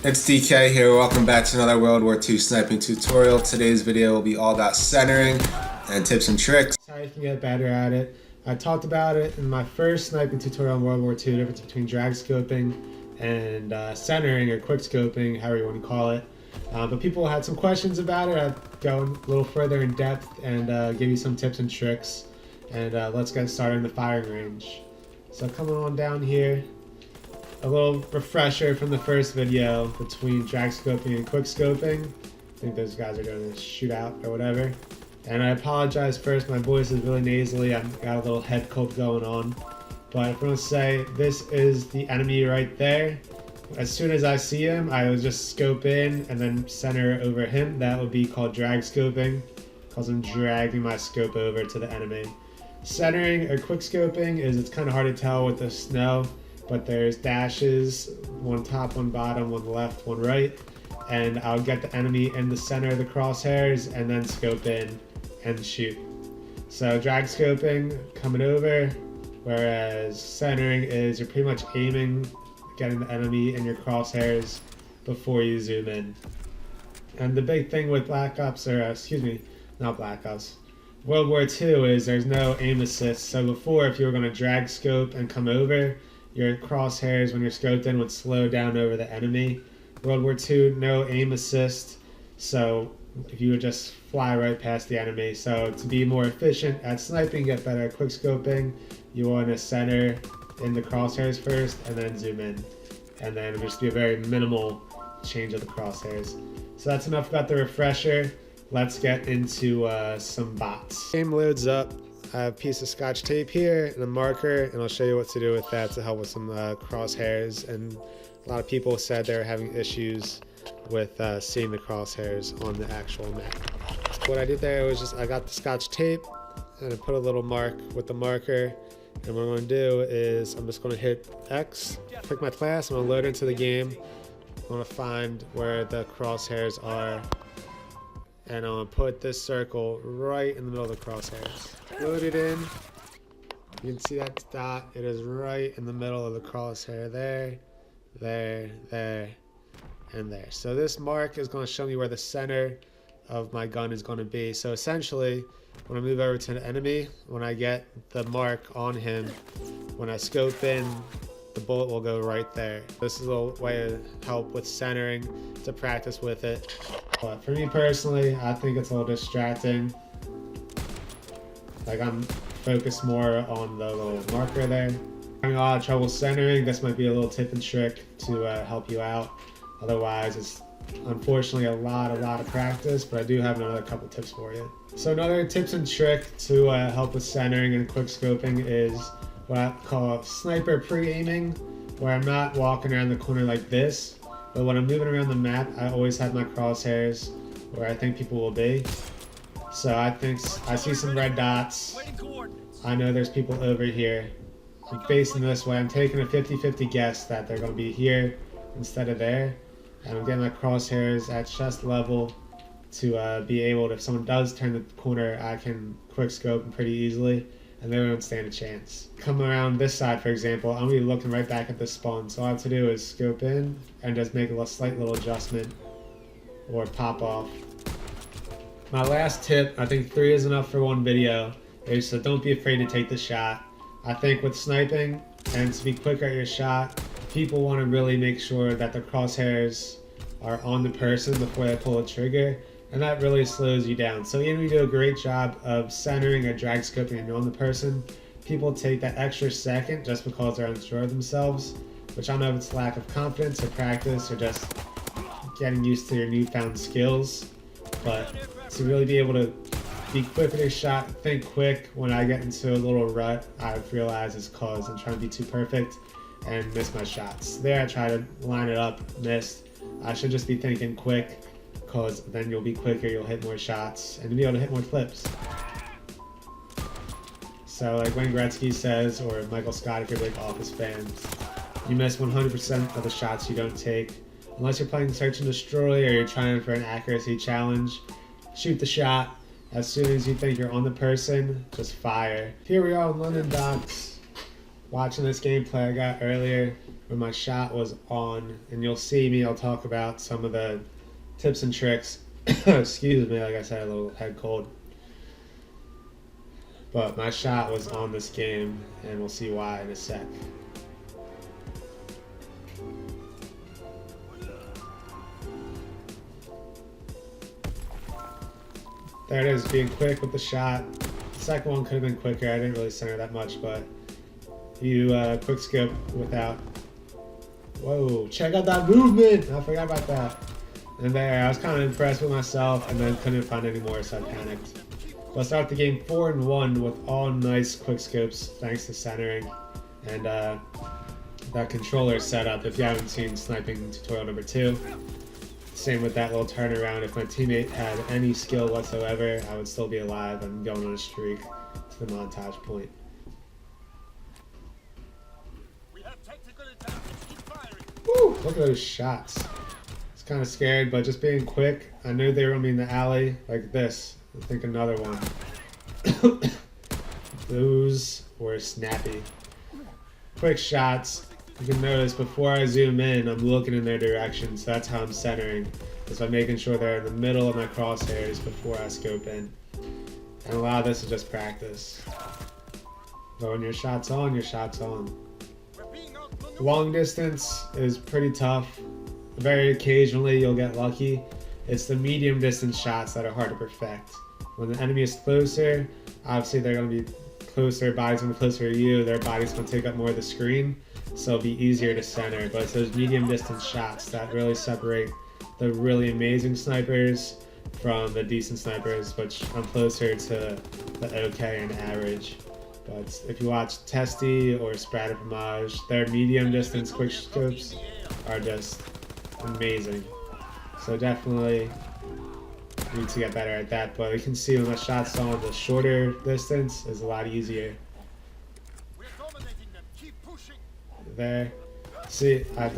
It's DK here. Welcome back to another World War II sniping tutorial. Today's video will be all about centering and tips and tricks. How you can get better at it. I talked about it in my first sniping tutorial in World War II, the difference between drag scoping and centering or quick scoping, however you want to call it. But people had some questions about it. I'd go a little further in depth and give you some tips and tricks. And let's get started in the firing range. So coming on down here, a little refresher from the first video between drag scoping and quick scoping. I think those guys are doing a shootout or whatever. And I apologize first, my voice is really nasally. I've got a little head cold going on. But I'm going to say this is the enemy right there. As soon as I see him, I will just scope in and then center over him. That would be called drag scoping, because I'm dragging my scope over to the enemy. Centering or quick scoping is, it's kind of hard to tell with the snow, but there's dashes, one top, one bottom, one left, one right. And I'll get the enemy in the center of the crosshairs and then scope in and shoot. So drag scoping, coming over, whereas centering is you're pretty much aiming, getting the enemy in your crosshairs before you zoom in. And the big thing with Black Ops, or not Black Ops, World War II is there's no aim assist. So before, if you were going to drag scope and come over, your crosshairs when you're scoped in would slow down over the enemy. World War II, no aim assist, so if you would just fly right past the enemy. So to be more efficient at sniping, get better at quick scoping, you want to center in the crosshairs first and then zoom in. And then it'll just be a very minimal change of the crosshairs. So that's enough about the refresher. Let's get into some bots. Game loads up. I have a piece of scotch tape here and a marker, and I'll show you what to do with that to help with some crosshairs. And a lot of people said they were having issues with seeing the crosshairs on the actual map. What I did there was I got the scotch tape and I put a little mark with the marker. And what I'm going to do is I'm just going to hit X, pick my class, I'm going to load into the game. I'm going to find where the crosshairs are. And I'm going to put this circle right in the middle of the crosshairs. Load it in. You can see that dot. It is right in the middle of the crosshair there, there, and there. So this mark is going to show me where the center of my gun is going to be. So essentially, when I move over to an enemy, when I get the mark on him, when I scope in, the bullet will go right there. This is a way to help with centering, to practice with it. But for me personally, I think it's a little distracting. Like, I'm focused more on the little marker there. Having a lot of trouble centering, this might be a little tip and trick to help you out. Otherwise, it's unfortunately a lot of practice, but I do have another couple tips for you. So another tips and trick to help with centering and quick scoping is what I call sniper pre-aiming, where I'm not walking around the corner like this, but when I'm moving around the map, I always have my crosshairs where I think people will be. So I see some red dots. I know there's people over here. I'm facing this way. I'm taking a 50-50 guess that they're going to be here instead of there. And I'm getting my crosshairs at chest level to be able to, if someone does turn the corner, I can quick scope them pretty easily and they don't stand a chance. Come around this side, for example, I'm going to be looking right back at the spawn. So all I have to do is scope in and just make a slight little adjustment or pop off. My last tip, I think 3 is enough for one video, is so don't be afraid to take the shot. I think with sniping and to be quicker at your shot, people want to really make sure that the crosshairs are on the person before they pull the trigger, and that really slows you down. So even if you do a great job of centering or drag scoping and you're on the person, people take that extra second just because they're unsure of themselves, which I don't know if it's lack of confidence or practice or just getting used to your newfound skills. But to really be able to be quick with your shot, think quick. When I get into a little rut, I realize it's because I'm trying to be too perfect and miss my shots. There I try to line it up, missed. I should just be thinking quick, because then you'll be quicker, you'll hit more shots, and you'll be able to hit more clips. So like Wayne Gretzky says, or Michael Scott if you're big Office fans, you miss 100% of the shots you don't take. Unless you're playing Search and Destroy or you're trying for an accuracy challenge, shoot the shot. As soon as you think you're on the person, just fire. Here we are in London Docks, watching this gameplay I got earlier, where my shot was on, and you'll see me, I'll talk about some of the tips and tricks. Excuse me, like I said, a little head cold. But my shot was on this game, and we'll see why in a sec. There it is, being quick with the shot. The second one could have been quicker. I didn't really center that much, but you quick scope without. Whoa, check out that movement! I forgot about that. And there, I was kind of impressed with myself, and then couldn't find any more, so I panicked. But I start the game 4-1 with all nice quick scopes, thanks to centering. And that controller setup, if you haven't seen Sniping tutorial number 2. Same with that little turnaround. If my teammate had any skill whatsoever, I would still be alive and going on a streak to the montage point. Woo! Look at those shots. I was kind of scared, but just being quick, I knew they were going to be in the alley like this. I think another one. Those were snappy. Quick shots. You can notice before I zoom in, I'm looking in their direction, so that's how I'm centering. Is by making sure they're in the middle of my crosshairs before I scope in. And a lot of this is just practice. But when your shot's on, your shot's on. Long distance is pretty tough. Very occasionally you'll get lucky. It's the medium distance shots that are hard to perfect. When the enemy is closer, obviously they're going to be closer, body's going to be closer to you, their body's going to take up more of the screen. So it'll be easier to center, but it's those medium distance shots that really separate the really amazing snipers from the decent snipers, which I'm closer to the okay and average. But if you watch Testy or Spratterpomage, their medium distance quick scopes are just amazing. So definitely need to get better at that, but you can see when the shot's on the shorter distance is a lot easier. There. See, I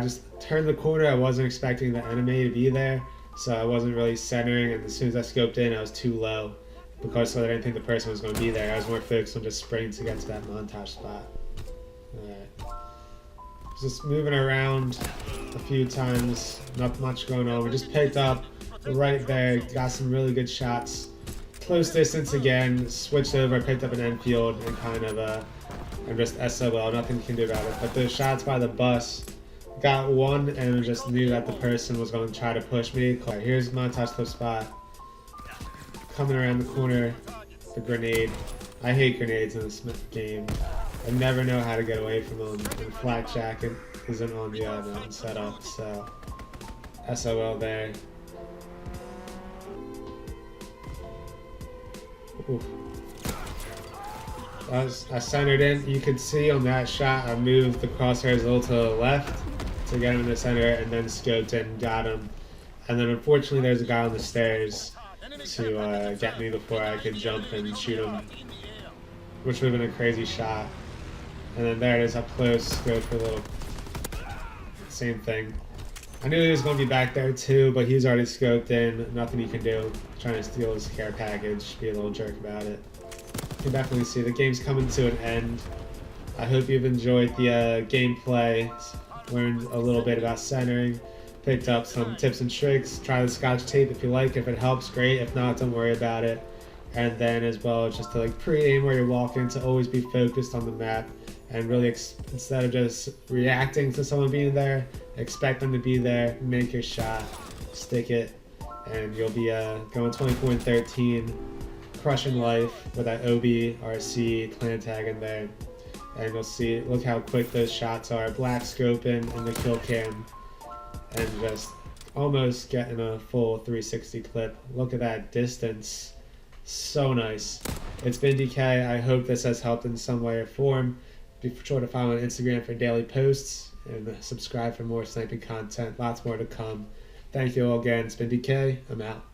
just turned the corner. I wasn't expecting the enemy to be there, so I wasn't really centering, and as soon as I scoped in, I was too low because I didn't think the person was going to be there. I was more focused on just sprinting to get to that montage spot. Alright. Just moving around a few times, not much going on. We just picked up right there, got some really good shots. Close distance again, switched over, picked up an Enfield, and kind of I'm just SOL, nothing you can do about it. But those shots by the bus, got one and just knew that the person was going to try to push me. Right, here's montage clip spot. Coming around the corner, the grenade. I hate grenades in this game. I never know how to get away from them. And flak jacket isn't on the mountain setup, so SOL there. Oof. I centered in. You could see on that shot I moved the crosshairs a little to the left to get him in the center, and then scoped in and got him. And then unfortunately there's a guy on the stairs to get me before I could jump and shoot him, which would have been a crazy shot. And then there it is up close, scope for a little. Same thing. I knew he was going to be back there too, but he's already scoped in. Nothing he can do. Trying to steal his care package, be a little jerk about it. You can definitely see the game's coming to an end. I hope you've enjoyed the gameplay, learned a little bit about centering, picked up some tips and tricks. Try the scotch tape if you like. If it helps, great. If not, don't worry about it. And then as well, just to like pre-aim where you're walking, to always be focused on the map, and really instead of just reacting to someone being there, expect them to be there, make your shot, stick it, and you'll be going 24-13, crushing life with that OB, RC, clan tag in there. And you'll see, look how quick those shots are, black scoping in the kill cam, and just almost getting a full 360 clip. Look at that distance, so nice. It's been DK, I hope this has helped in some way or form. Be sure to follow on Instagram for daily posts, and subscribe for more sniping content, lots more to come. Thank you all again, it's been DK, I'm out.